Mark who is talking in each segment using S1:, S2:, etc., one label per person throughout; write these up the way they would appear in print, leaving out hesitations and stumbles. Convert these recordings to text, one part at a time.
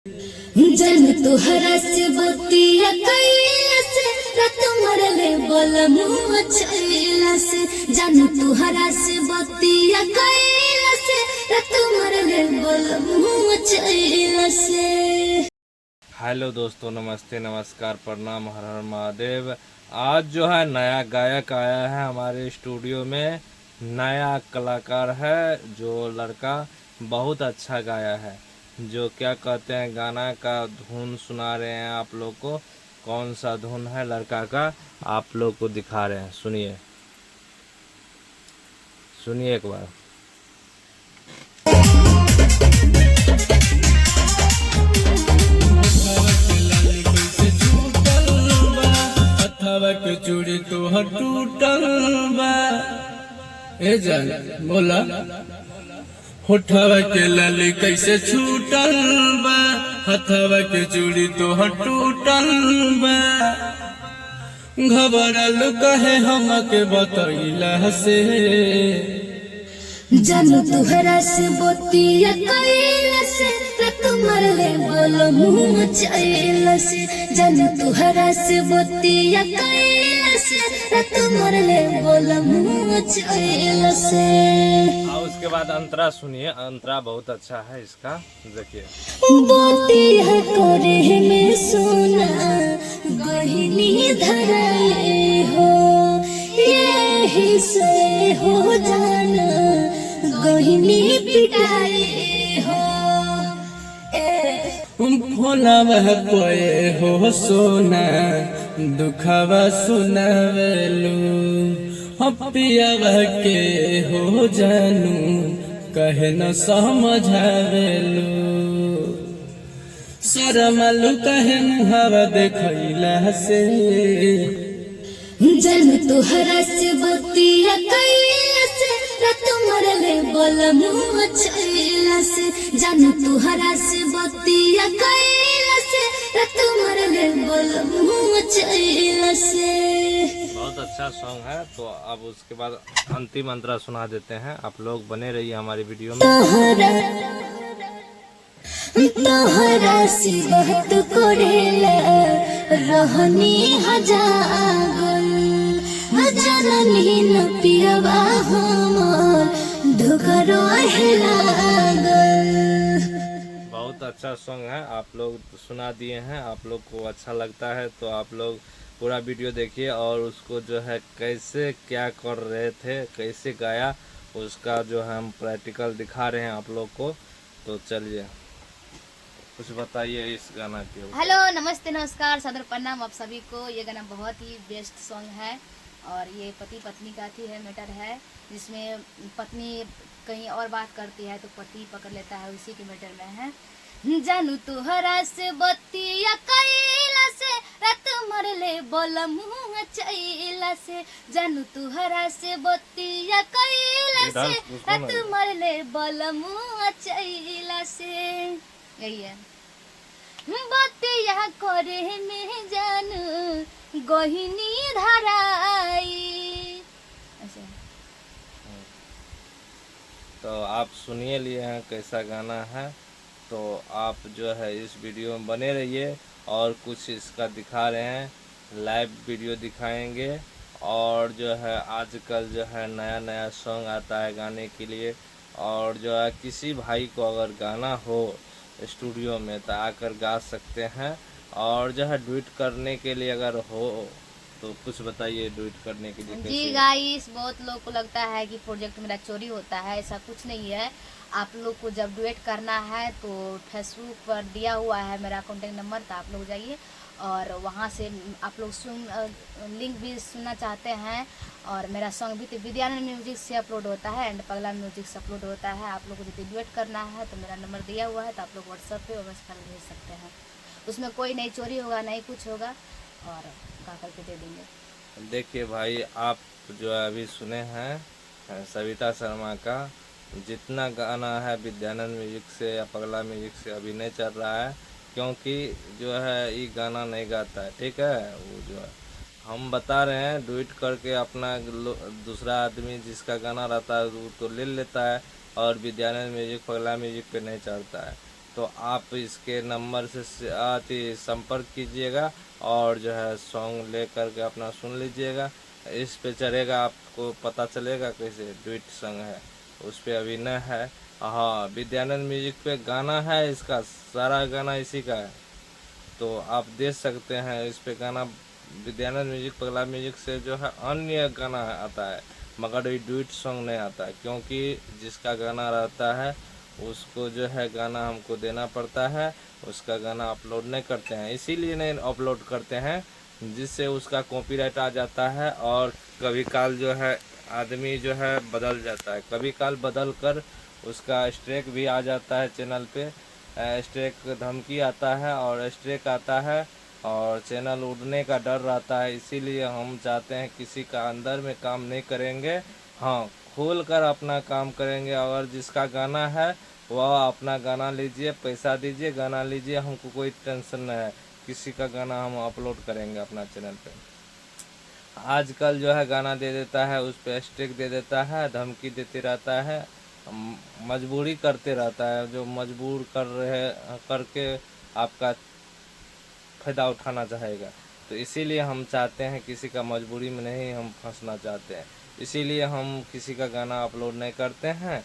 S1: जन तुहरा से बतिया कैला से रात मरले बोलमुआ चैला से जन तुहरा से बतिया कैला से रात मरले बोलमुआ चैला से।
S2: हेलो दोस्तों, नमस्ते, नमस्कार, प्रणाम, हर हर महादेव। आज जो है नया गायक आया है हमारे स्टूडियो में, नया कलाकार है जो लड़का बहुत अच्छा गाया है। जो क्या कहते हैं गाना का धुन सुना रहे हैं आप लोग को। कौन सा धुन है लड़का का आप लोग को दिखा रहे हैं, सुनिए सुनिए एक बार।
S3: के चूड़ी तोहर टूटल बा, ए जान बोला होठवा के लाली कैसे छूटल बा, हथवा के चूड़ी तोहर टूटल बा। घबरल कहे हमके बतैला से
S1: जन तुहरा से बतिया कैला से रात मरले बोलमुआ चैला से जन तुहरा से बतिया कैला से रात मरले बोलमुआ चैला से।
S2: और उसके बाद अंतरा सुनिए, अंतरा बहुत अच्छा है इसका, देखिए।
S1: बतिया करे में सोना गहनी धराए हो, यही से हो जाना गहनी पिटाए हो।
S3: फोनवा पे हो सोना दुखवा सुनावेलू, पियावा के हो जानू कहे न समझावेलू। शरमलू कहे मुहावा देखैला से
S1: जन तुहरा से बतिया कैला से रात मरले बोलमुआ चैला से जन तुहरा से बतिया कैला से रात मरले बोलमुआ चैला से।
S2: बहुत अच्छा सॉन्ग है। तो अब उसके बाद अंतिम अंतरा सुना देते हैं। आप लोग बने रहिए हमारी वीडियो में।
S1: तोहरा से बहुत करेला रहनी हजागल, जननी न पियवा हमर धुकरो लागल।
S2: बहुत अच्छा सॉन्ग है, आप लोग सुना दिए हैं। आप लोग को अच्छा लगता है तो आप लोग पूरा वीडियो देखिए और उसको जो है कैसे क्या कर रहे थे, कैसे गाया, उसका जो है हम प्रैक्टिकल दिखा रहे हैं आप लोग को। तो चलिए कुछ बताइए इस गाना के ऊपर।
S4: हेलो, नमस्ते, नमस्कार, सादर प्रणाम आप सभी को। ये गाना बहुत ही बेस्ट सॉन्ग है और ये पति पत्नी का थी है मैटर है, जिसमें पत्नी कहीं और बात करती है तो पति पकड़ लेता है, उसी के मैटर में है। जानू तुहरा से बतिया कैला से रात मरले बोलमुआ चैला से जानू तुहरा से बतिया कैला से रात मरले बोलमुआ चैला से। यही है बतिया करे में जानू गहिनी धराई ऐसे।
S2: तो आप सुनिए लिए हैं कैसा गाना है। तो आप जो है इस वीडियो में बने रहिए और कुछ इसका दिखा रहे हैं, लाइव वीडियो दिखाएंगे। और जो है आजकल जो है नया नया सॉन्ग आता है गाने के लिए। और जो है किसी भाई को अगर गाना हो स्टूडियो में तो आकर गा सकते हैं। और जो है डुएट करने के लिए अगर हो तो कुछ बताइए डुएट करने के लिए कैसे?
S4: जी गाइस, बहुत लोग को लगता है कि प्रोजेक्ट मेरा चोरी होता है, ऐसा कुछ नहीं है। आप लोग को जब डुएट करना है तो फेसबुक पर दिया हुआ है मेरा कॉन्टेक्ट नंबर, तो आप लोग जाइए और वहाँ से आप लोग लिंक भी सुनना चाहते हैं। और मेरा सॉन्ग भी तो विद्यानंद म्यूजिक से अपलोड होता है एंड पगला म्यूजिक से अपलोड होता है। आप लोग को यदि डुएट करना है तो मेरा नंबर दिया हुआ है, तो आप लोग व्हाट्सएप पे मैसेज कर भेज सकते हैं। उसमें कोई नहीं चोरी होगा, नहीं कुछ होगा, और गा करके दे देंगे।
S2: देखिए भाई, आप जो अभी सुने हैं सविता शर्मा का जितना गाना है विद्यानंद म्यूजिक से या पगला म्यूजिक से अभी नहीं चल रहा है, क्योंकि जो है ये गाना नहीं गाता है, ठीक है। वो जो है हम बता रहे हैं डुएट करके अपना दूसरा आदमी जिसका गाना रहता है वो तो ले लेता है और विद्यानंद म्यूजिक पगला म्यूजिक पे नहीं चढ़ता है। तो आप इसके नंबर से आती संपर्क कीजिएगा और जो है सॉन्ग ले करके अपना सुन लीजिएगा। इस पे चढ़ेगा, आपको पता चलेगा कैसे डुएट सॉन्ग है, उस पे अभिनय है। हाँ, विद्यानंद म्यूजिक पे गाना है, इसका सारा गाना इसी का है, तो आप देख सकते हैं। इस पे गाना विद्यानंद म्यूजिक पगला म्यूजिक से जो है अन्य गाना आता है, मगर ये डुएट सॉन्ग नहीं आता है, क्योंकि जिसका गाना रहता है उसको जो है गाना हमको देना पड़ता है, उसका गाना अपलोड नहीं करते हैं। इसीलिए नहीं अपलोड करते हैं, जिससे उसका कॉपीराइट आ जाता है, और कभी काल जो है आदमी जो है बदल जाता है, कभी काल बदल कर उसका स्ट्राइक भी आ जाता है चैनल पे, स्ट्राइक धमकी आता है और स्ट्राइक आता है और चैनल उड़ने का डर रहता है। इसीलिए हम चाहते हैं किसी का अंदर में काम नहीं करेंगे, हाँ खोल कर अपना काम करेंगे। अगर जिसका गाना है वह अपना गाना लीजिए, पैसा दीजिए, गाना लीजिए, हमको कोई टेंशन नहीं है, किसी का गाना हम अपलोड करेंगे अपना चैनल पे। आजकल जो है गाना दे देता है, उस पर स्ट्राइक दे देता है, धमकी देते रहता है, मजबूरी करते रहता है, जो मजबूर करके आपका फायदा उठाना चाहेगा। तो इसीलिए हम चाहते हैं किसी का मजबूरी में नहीं हम फंसना चाहते हैं, इसीलिए हम किसी का गाना अपलोड नहीं करते हैं।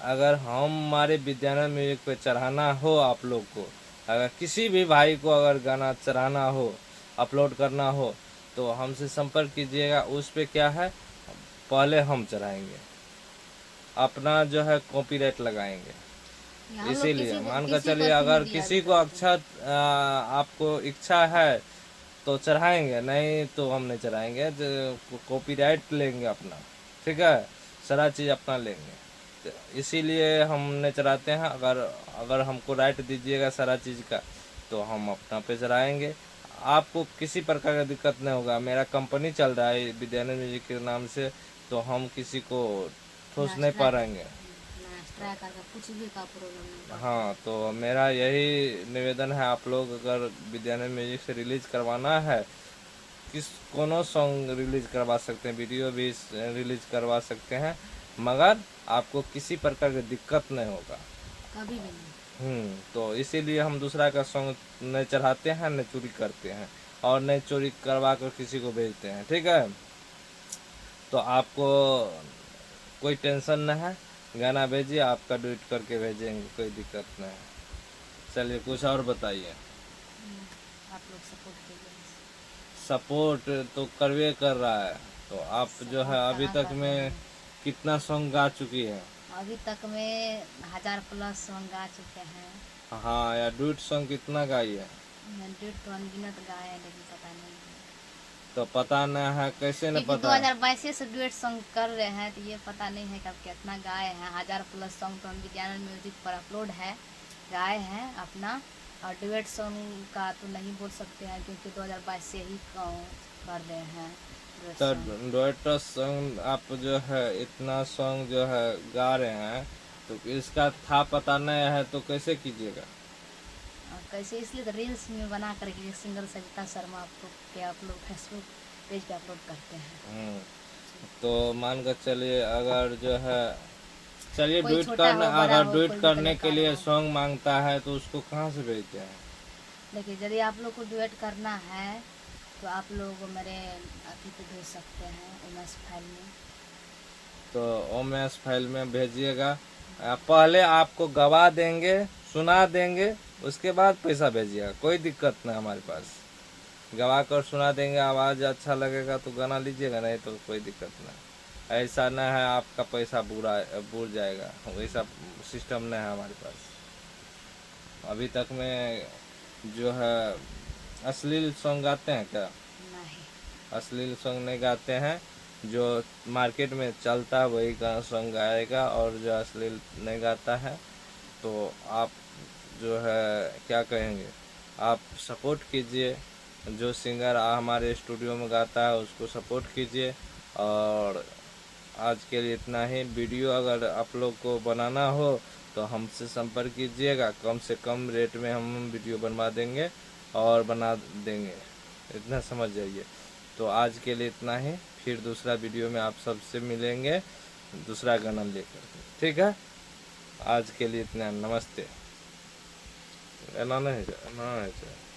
S2: अगर हमारे विद्यानंद म्यूजिक पे चढ़ाना हो आप लोग को, अगर किसी भी भाई को अगर गाना चढ़ाना हो, अपलोड करना हो, तो हमसे संपर्क कीजिएगा। उस पे क्या है, पहले हम चढ़ाएंगे, अपना जो है कॉपीराइट लगाएंगे।
S4: हम लोग
S2: इसीलिए
S4: किसी को-
S2: मान कर
S4: किसी को
S2: चलिए,
S4: इसमें
S2: अगर
S4: दिया
S2: किसी
S4: नहीं
S2: को आपको इच्छा है तो चढ़ाएंगे, नहीं तो हम नहीं चढ़ाएंगे, कॉपीराइट लेंगे अपना, ठीक है, सारा चीज़ अपना लेंगे। तो इसीलिए हम नहीं चढ़ाते हैं। अगर हमको राइट दीजिएगा सारा चीज़ का, तो हम अपना पे चढ़ाएंगे, आपको किसी प्रकार का दिक्कत नहीं होगा। मेरा कंपनी चल रहा है विद्यानंद म्यूजिक के नाम से, तो हम किसी को ठोस नहीं पाएंगे।
S4: ट्राई करके कुछ भी का प्रॉब्लम नहीं।
S2: हाँ, तो मेरा यही निवेदन है, आप लोग अगर विद्यानंद म्यूजिक से रिलीज करवाना है, कोनो सॉन्ग रिलीज करवा सकते हैं, वीडियो भी रिलीज करवा सकते हैं, मगर आपको किसी प्रकार की दिक्कत नहीं होगा,
S4: कभी भी नहीं।
S2: तो इसीलिए हम दूसरा का सॉन्ग नहीं चढ़ाते हैं, नहीं चोरी करते हैं, और नहीं चोरी करवा कर किसी को भेजते हैं, ठीक है। तो आपको कोई टेंशन नहीं है, गाना भेजिए, आपका डुएट करके भेजेंगे, कोई दिक्कत नहीं है। चलिए कुछ और बताइए।
S4: आप लोग सपोर्ट कीजिए।
S2: सपोर्ट तो करवे कर रहा है, तो आप जो है अभी तक में कितना सॉन्ग गा चुकी है?
S4: अभी तक में 1000+ सॉन्ग गा चुके हैं।
S2: हाँ, या डुएट सॉन्ग कितना गाई है?
S4: डेढ़ तो अनगिनत गाए हैं, लेकिन पता नहीं है।
S2: तो पता नहीं है, कैसे न
S4: क्योंकि
S2: पता है?
S4: 2022 से डुएट सॉन्ग कर रहे हैं, तो ये पता नहीं है कि अब कितना गाए हैं। 1000+ सॉन्ग तो हम विद्यानंद म्यूजिक पर अपलोड है, गाए हैं अपना। और डुएट सॉन्ग का तो नहीं बोल सकते हैं, क्योंकि 2022 से ही कर रहे हैं डुएट
S2: तो
S4: सॉन्ग।
S2: डुएट सॉन्ग आप जो है इतना सॉन्ग जो है गा रहे हैं, तो इसका था पता नहीं है, तो कैसे कीजिएगा?
S4: और कैसे, इसलिए तो रील्स में बना करके singer Savita Sharma upload Facebook page पे अपलोड करते हैं।
S2: तो मान कर चलिए, अगर जो है चलिए
S4: कोई
S2: डुएट
S4: छोटा हो,
S2: करना,
S4: बड़ा
S2: अगर
S4: हो,
S2: डुएट
S4: कोई भी
S2: करने के
S4: कलाकार
S2: लिए
S4: हो।
S2: सॉन्ग मांगता है, तो उसको कहाँ से भेजते हैं?
S4: देखिए, यदि आप लोग को डुएट करना है तो आप लोग मेरे अभी पे भेज सकते हैं, उमेश फाइल में।
S2: तो ओमेस फाइल में भेजिएगा। पहले आपको गवा देंगे, सुना देंगे, उसके बाद पैसा भेजिएगा, कोई दिक्कत नहीं हमारे पास। गवा कर सुना देंगे, आवाज़ अच्छा लगेगा तो गाना लीजिएगा, नहीं तो कोई दिक्कत नहीं। ऐसा नहीं है आपका पैसा बुड़ जाएगा, वैसा सिस्टम नहीं है हमारे पास। अभी तक में जो है अश्लील सॉन्ग गाते हैं क्या?
S4: नहीं,
S2: अश्लील सॉन्ग नहीं गाते हैं, जो मार्केट में चलता है वही गाना सॉन्ग गाएगा, और जो अश्लील नहीं गाता है तो आप जो है क्या कहेंगे, आप सपोर्ट कीजिए। जो सिंगर हमारे स्टूडियो में गाता है उसको सपोर्ट कीजिए। और आज के लिए इतना ही। वीडियो अगर आप लोग को बनाना हो तो हमसे संपर्क कीजिएगा, कम से कम रेट में हम वीडियो बनवा देंगे और बना देंगे, इतना समझ जाइए। तो आज के लिए इतना ही, फिर दूसरा वीडियो में आप सबसे मिलेंगे दूसरा गाना लेकर, ठीक है। आज के लिए इतना, नमस्ते। ना नहीं ना है।